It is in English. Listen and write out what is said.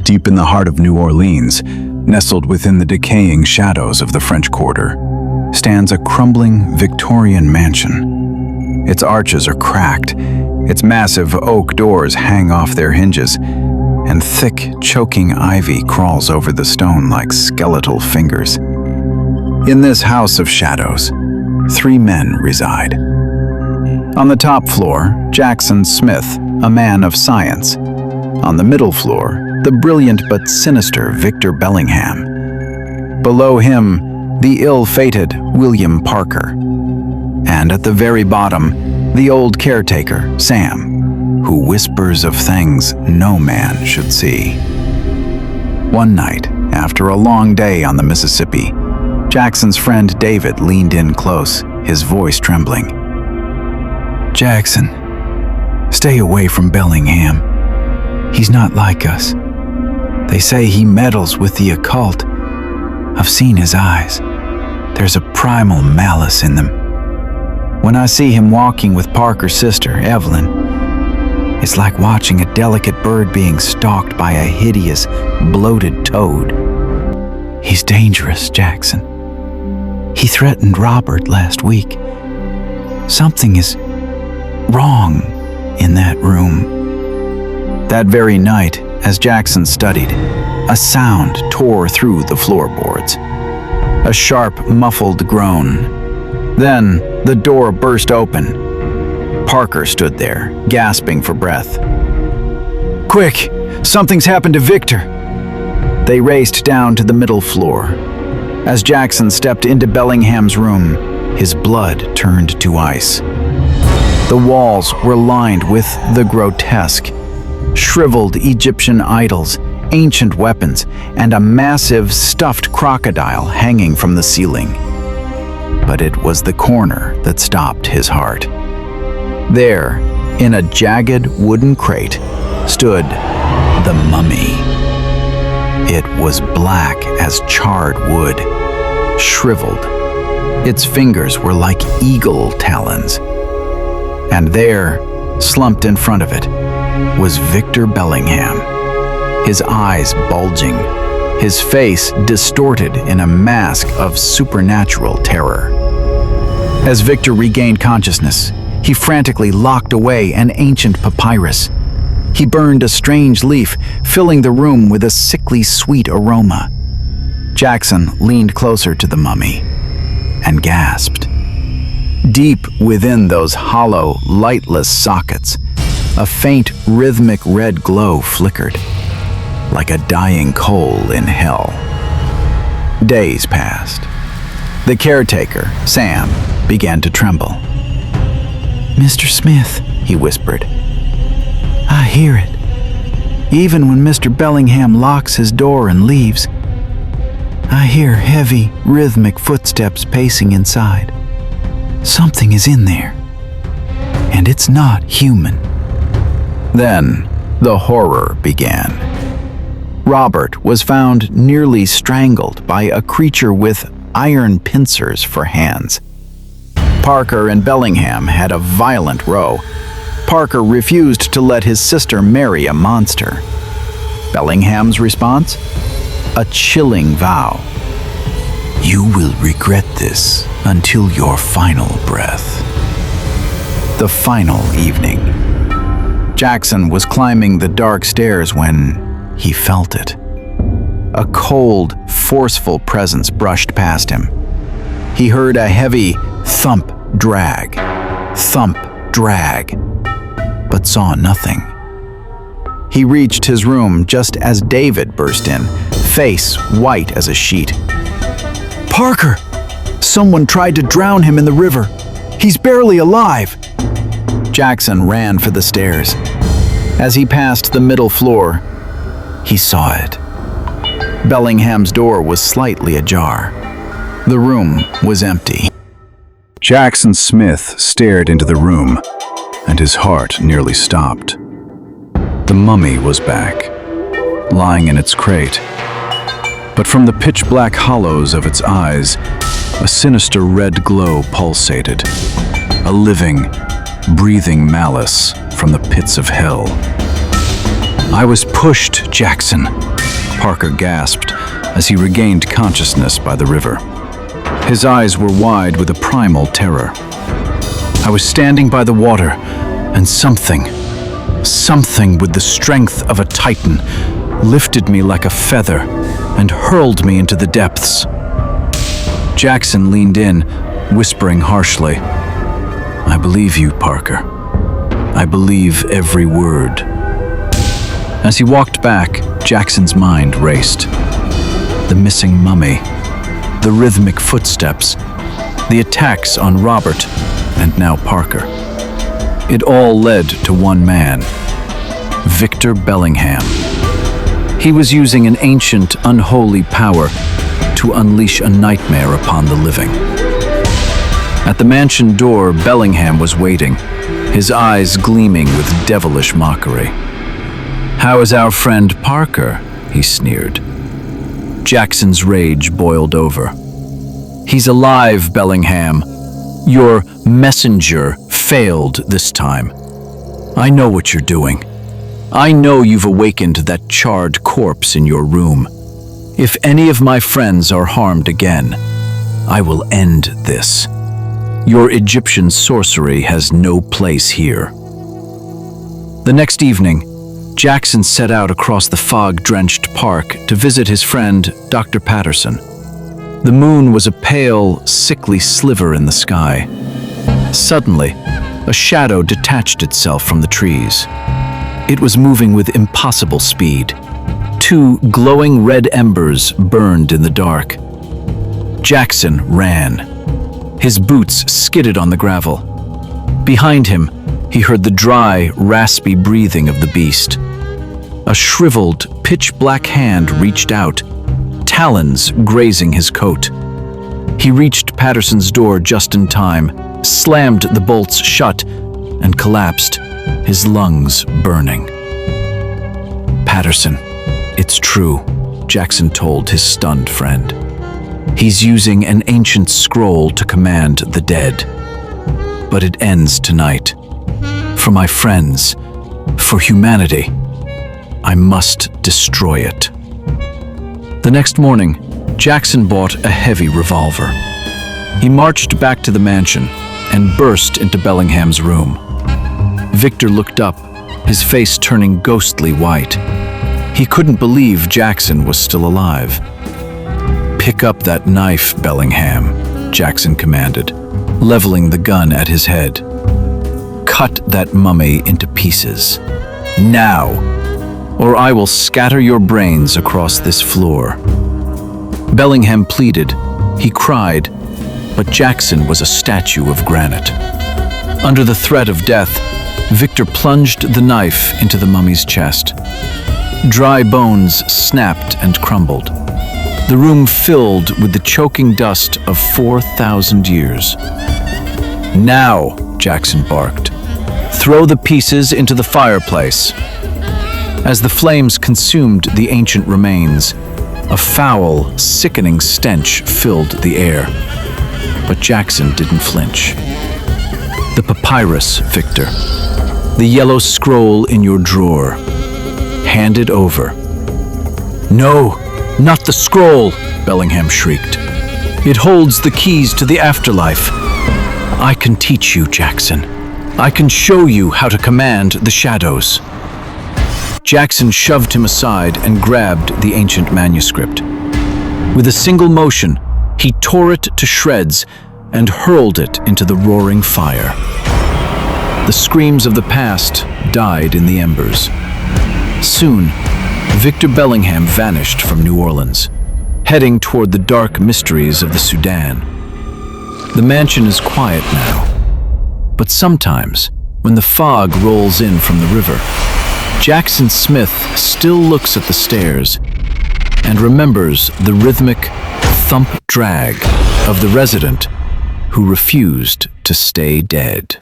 Deep in the heart of New Orleans, nestled within the decaying shadows of the French Quarter, stands a crumbling Victorian mansion. Its arches are cracked, its massive oak doors hang off their hinges, and thick, choking ivy crawls over the stone like skeletal fingers. In this house of shadows, 3 men reside. On the top floor, Jackson Smith, a man of science. On the middle floor, the brilliant but sinister Victor Bellingham. Below him, the ill-fated William Parker. And at the very bottom, the old caretaker, Sam, who whispers of things no man should see. One night, after a long day on the Mississippi, Jackson's friend David leaned in close, his voice trembling. "Jackson, stay away from Bellingham. He's not like us. They say he meddles with the occult. I've seen his eyes. There's a primal malice in them. When I see him walking with Parker's sister, Evelyn, it's like watching a delicate bird being stalked by a hideous, bloated toad. He's dangerous, Jackson. He threatened Robert last week. Something is wrong in that room." That very night, as Jackson studied, a sound tore through the floorboards. A sharp, muffled groan. Then the door burst open. Parker stood there, gasping for breath. "Quick! Something's happened to Victor!" They raced down to the middle floor. As Jackson stepped into Bellingham's room, his blood turned to ice. The walls were lined with the grotesque, shriveled Egyptian idols, ancient weapons, and a massive stuffed crocodile hanging from the ceiling. But it was the corner that stopped his heart. There, in a jagged wooden crate, stood the mummy. It was black as charred wood, shriveled. Its fingers were like eagle talons. And there, slumped in front of it, was Victor Bellingham, his eyes bulging, his face distorted in a mask of supernatural terror. As Victor regained consciousness, he frantically locked away an ancient papyrus. He burned a strange leaf, filling the room with a sickly sweet aroma. Jackson leaned closer to the mummy and gasped. Deep within those hollow, lightless sockets, a faint, rhythmic red glow flickered, like a dying coal in hell. Days passed. The caretaker, Sam, began to tremble. "Mr. Smith," he whispered, "I hear it. Even when Mr. Bellingham locks his door and leaves, I hear heavy, rhythmic footsteps pacing inside. Something is in there, and it's not human." Then the horror began. Robert was found nearly strangled by a creature with iron pincers for hands. Parker and Bellingham had a violent row. Parker refused to let his sister marry a monster. Bellingham's response? A chilling vow. "You will regret this until your final breath." The final evening. Jackson was climbing the dark stairs when he felt it. A cold, forceful presence brushed past him. He heard a heavy thump, drag, but saw nothing. He reached his room just as David burst in, face white as a sheet. "Parker! Someone tried to drown him in the river. He's barely alive!" Jackson ran for the stairs. As he passed the middle floor, he saw it. Bellingham's door was slightly ajar. The room was empty. Jackson Smith stared into the room, and his heart nearly stopped. The mummy was back, lying in its crate. But from the pitch-black hollows of its eyes, a sinister red glow pulsated, a living, breathing malice from the pits of hell. "I was pushed, Jackson. Parker gasped as he regained consciousness by the river. His eyes were wide with a primal terror. I was standing by the water, and something with the strength of a titan lifted me like a feather and hurled me into the depths. Jackson leaned in, whispering harshly, "I believe you, Parker. I believe every word." As he walked back, Jackson's mind raced. The missing mummy, the rhythmic footsteps, the attacks on Robert, and now Parker. It all led to one man, Victor Bellingham. He was using an ancient, unholy power to unleash a nightmare upon the living. At the mansion door, Bellingham was waiting, his eyes gleaming with devilish mockery. "How is our friend Parker?" he sneered. Jackson's rage boiled over. "He's alive, Bellingham. Your messenger failed this time. I know what you're doing. I know you've awakened that charred corpse in your room. If any of my friends are harmed again, I will end this. Your Egyptian sorcery has no place here." The next evening, Jackson set out across the fog-drenched park to visit his friend, Dr. Patterson. The moon was a pale, sickly sliver in the sky. Suddenly, a shadow detached itself from the trees. It was moving with impossible speed. Two glowing red embers burned in the dark. Jackson ran. His boots skidded on the gravel. Behind him, he heard the dry, raspy breathing of the beast. A shriveled, pitch-black hand reached out, talons grazing his coat. He reached Patterson's door just in time, slammed the bolts shut, and collapsed, his lungs burning. "Patterson, it's true," Jackson told his stunned friend. "He's using an ancient scroll to command the dead. But it ends tonight. For my friends, for humanity, I must destroy it." The next morning, Jackson bought a heavy revolver. He marched back to the mansion and burst into Bellingham's room. Victor looked up, his face turning ghostly white. He couldn't believe Jackson was still alive. "Pick up that knife, Bellingham," Jackson commanded, leveling the gun at his head. "Cut that mummy into pieces. Now, or I will scatter your brains across this floor." Bellingham pleaded. He cried, but Jackson was a statue of granite. Under the threat of death, Victor plunged the knife into the mummy's chest. Dry bones snapped and crumbled. The room filled with the choking dust of 4,000 years. "Now," Jackson barked, "throw the pieces into the fireplace." As the flames consumed the ancient remains, a foul, sickening stench filled the air. But Jackson didn't flinch. "The papyrus, Victor. The yellow scroll in your drawer. Hand it over." "No, not the scroll," Bellingham shrieked. "It holds the keys to the afterlife. I can teach you, Jackson. I can show you how to command the shadows." Jackson shoved him aside and grabbed the ancient manuscript. With a single motion, he tore it to shreds and hurled it into the roaring fire. The screams of the past died in the embers. Soon, Victor Bellingham vanished from New Orleans, heading toward the dark mysteries of the Sudan. The mansion is quiet now, but sometimes, when the fog rolls in from the river, Jackson Smith still looks at the stairs and remembers the rhythmic thump drag of the resident who refused to stay dead.